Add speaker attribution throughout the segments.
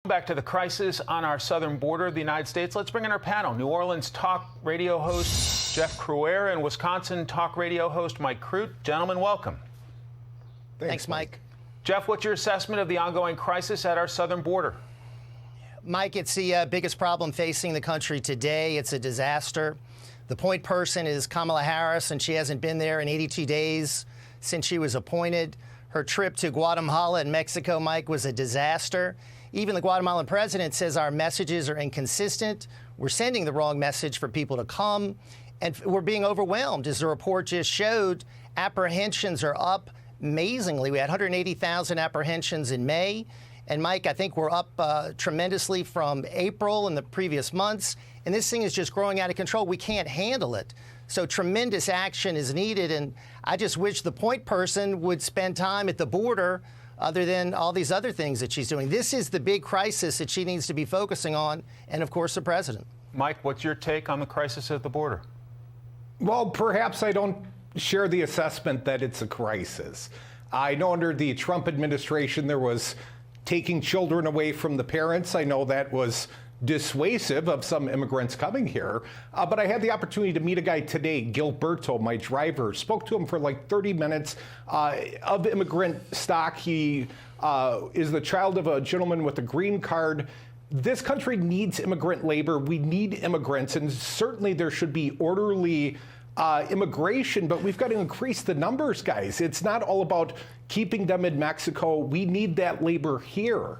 Speaker 1: Back to the crisis on our southern border of the United States. Let's bring in our panel. New Orleans talk radio host Jeff Crouere and Wisconsin talk radio host Mike Crouere. Gentlemen, welcome.
Speaker 2: Thanks, Mike.
Speaker 1: Jeff, what's your assessment of the ongoing crisis at our southern border?
Speaker 2: Mike, it's the biggest problem facing the country today. It's a disaster. The point person is Kamala Harris, and she hasn't been there in 82 days since she was appointed. Her trip to Guatemala and Mexico, Mike, was a disaster. Even the Guatemalan president says our messages are inconsistent. We're sending the wrong message for people to come, and we're being overwhelmed. As the report just showed, apprehensions are up amazingly. We had 180,000 apprehensions in May. And, Mike, I think we're up tremendously from April and the previous months. And this thing is just growing out of control. We can't handle it. So tremendous action is needed. And I just wish the point person would spend time at the border other than all these other things that she's doing. This is the big crisis that she needs to be focusing on, and, of course, the president.
Speaker 1: Mike, what's your take on the crisis at the border?
Speaker 3: Well, perhaps I don't share the assessment that it's a crisis. I know under the Trump administration there was taking children away from the parents. I know that was dissuasive of some immigrants coming here. But I had the opportunity to meet a guy today, Gilberto, my driver. Spoke to him for like 30 minutes of immigrant stock. He is the child of a gentleman with a green card. This country needs immigrant labor. We need immigrants, and certainly there should be orderly immigration, but we've got to increase the numbers, guys. It's not all about keeping them in Mexico. We need that labor here.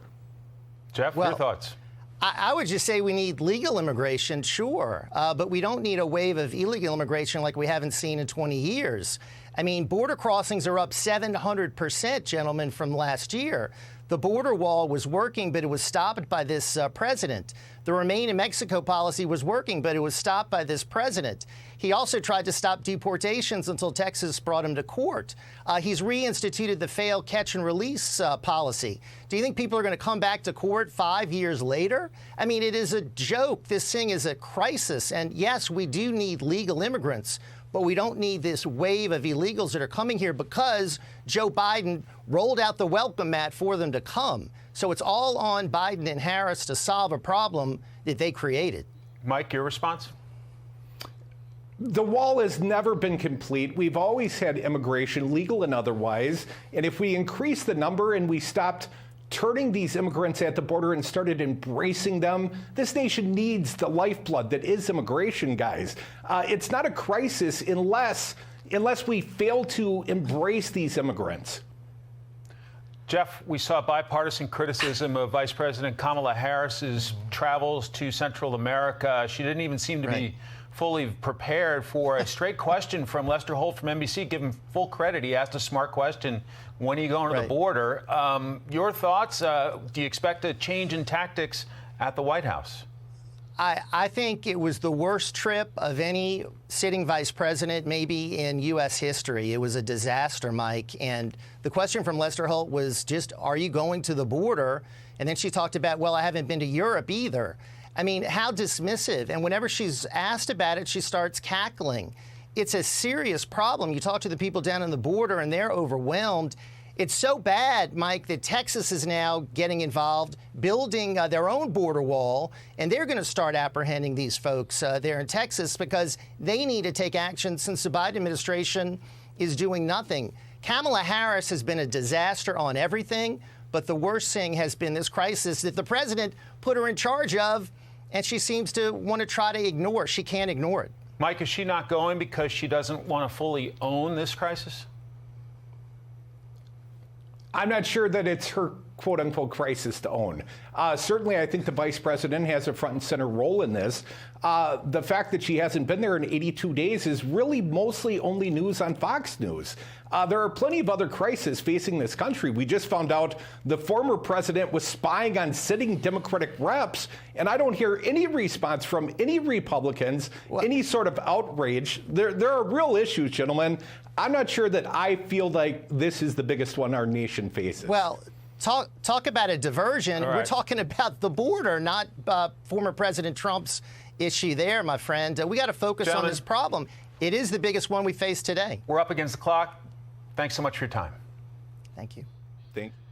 Speaker 1: Jeff, your thoughts?
Speaker 2: I would just say we need legal immigration, sure, but we don't need a wave of illegal immigration like we haven't seen in 20 years. I mean, border crossings are up 700%, gentlemen, from last year. The border wall was working, but it was stopped by this president. The Remain in Mexico policy was working, but it was stopped by this president. He also tried to stop deportations until Texas brought him to court. He's reinstituted the fail, catch, and release policy. Do you think people are going to come back to court 5 years later? I mean, it is a joke. This thing is a crisis. And yes, we do need legal immigrants, but we don't need this wave of illegals that are coming here because Joe Biden rolled out the welcome mat for them to come. So it's all on Biden and Harris to solve a problem that they created.
Speaker 1: Mike, your response?
Speaker 3: The wall has never been complete. We've always had immigration, legal and otherwise. And if we increase the number and we stopped turning these immigrants at the border and started embracing them, this nation needs the lifeblood that is immigration, guys. It's not a crisis unless we fail to embrace these immigrants.
Speaker 1: Jeff, we saw bipartisan criticism of Vice President Kamala Harris's travels to Central America. She didn't even seem to be fully prepared for a straight question from Lester Holt from NBC. Give him full credit. He asked a smart question. When are you going to the border? Your thoughts? Do you expect a change in tactics at the White House?
Speaker 2: I think it was the worst trip of any sitting vice president maybe in U.S. history. It was a disaster, Mike. And the question from Lester Holt was just, are you going to the border? And then she talked about, well, I haven't been to Europe either. I mean, how dismissive. And whenever she's asked about it, she starts cackling. It's a serious problem. You talk to the people down on the border, and they're overwhelmed. It's so bad, Mike, that Texas is now getting involved, building their own border wall, and they're going to start apprehending these folks there in Texas because they need to take action since the Biden administration is doing nothing. Kamala Harris has been a disaster on everything, but the worst thing has been this crisis that the president put her in charge of, and she seems to want to try to ignore. She can't ignore it.
Speaker 1: Mike, is she not going because she doesn't want to fully own this crisis?
Speaker 3: I'm not sure that it's her quote-unquote crisis to own. Certainly, I think the vice president has a front and center role in this. The fact that she hasn't been there in 82 days is really mostly only news on Fox News. There are plenty of other crises facing this country. We just found out the former president was spying on sitting Democratic reps, and I don't hear any response from any Republicans, any sort of outrage. There are real issues, gentlemen. I'm not sure that I feel like this is the biggest one our nation faces.
Speaker 2: Well, talk about a diversion.
Speaker 1: All right.
Speaker 2: We're talking about the border, not former President Trump's issue there, my friend. We got to focus on this problem. It is the biggest one we face today.
Speaker 1: We're up against the clock. Thanks so much for your time.
Speaker 2: Thank you.
Speaker 3: Thank you.